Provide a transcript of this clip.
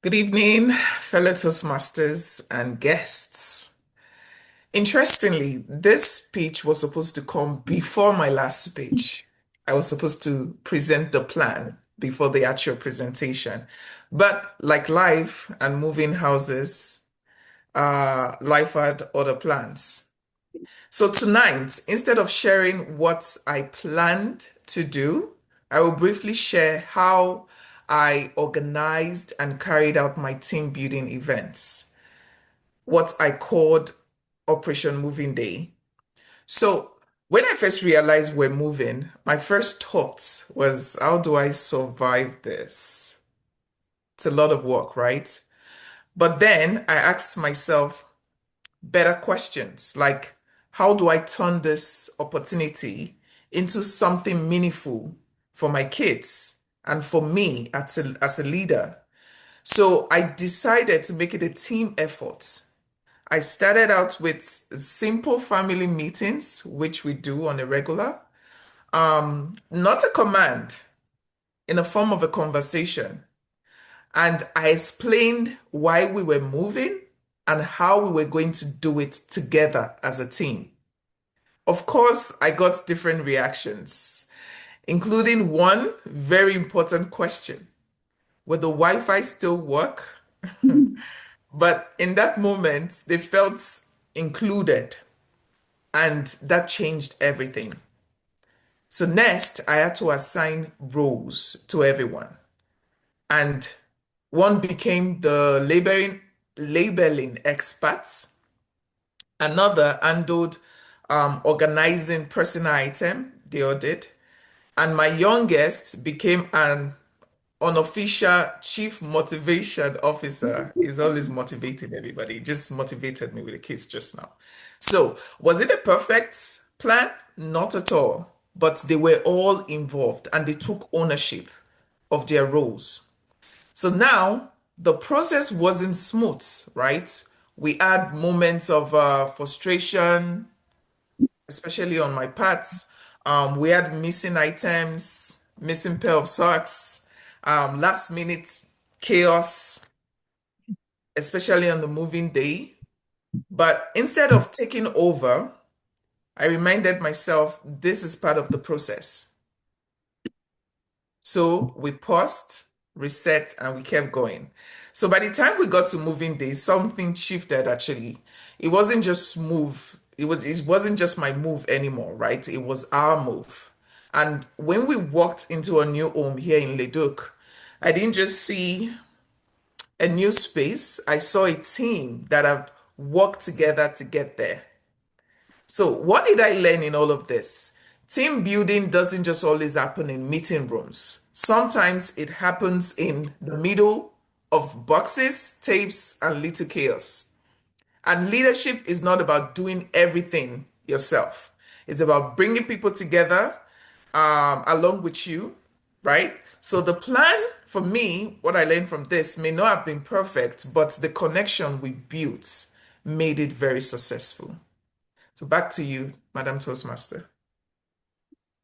Good evening, fellow Toastmasters and guests. Interestingly, this speech was supposed to come before my last speech. I was supposed to present the plan before the actual presentation. But like life and moving houses, life had other plans. So tonight, instead of sharing what I planned to do, I will briefly share how I organized and carried out my team building events, what I called Operation Moving Day. So when I first realized we're moving, my first thought was, how do I survive this? It's a lot of work, right? But then I asked myself, better questions like how do I turn this opportunity into something meaningful for my kids and for me as a leader? So I decided to make it a team effort. I started out with simple family meetings, which we do on a regular, not a command, in a form of a conversation. And I explained why we were moving and how we were going to do it together as a team. Of course, I got different reactions, including one very important question. Will the Wi-Fi still work? But in that moment, they felt included, and that changed everything. So next, I had to assign roles to everyone. And one became the labeling experts. Another handled organizing personal item, they all did. And my youngest became an unofficial chief motivation officer. He's always motivating everybody. He just motivated me with the kids just now. So, was it a perfect plan? Not at all. But they were all involved and they took ownership of their roles. So now the process wasn't smooth, right? We had moments of frustration, especially on my parts. We had missing items, missing pair of socks, last minute chaos, especially on the moving day. But instead of taking over, I reminded myself this is part of the process. So we paused, reset, and we kept going. So by the time we got to moving day, something shifted actually. It wasn't just smooth. It wasn't just my move anymore, right? It was our move. And when we walked into a new home here in Leduc, I didn't just see a new space. I saw a team that have worked together to get there. So, what did I learn in all of this? Team building doesn't just always happen in meeting rooms. Sometimes it happens in the middle of boxes, tapes, and little chaos. And leadership is not about doing everything yourself. It's about bringing people together along with you, right? So the plan for me, what I learned from this may not have been perfect, but the connection we built made it very successful. So back to you, Madam Toastmaster.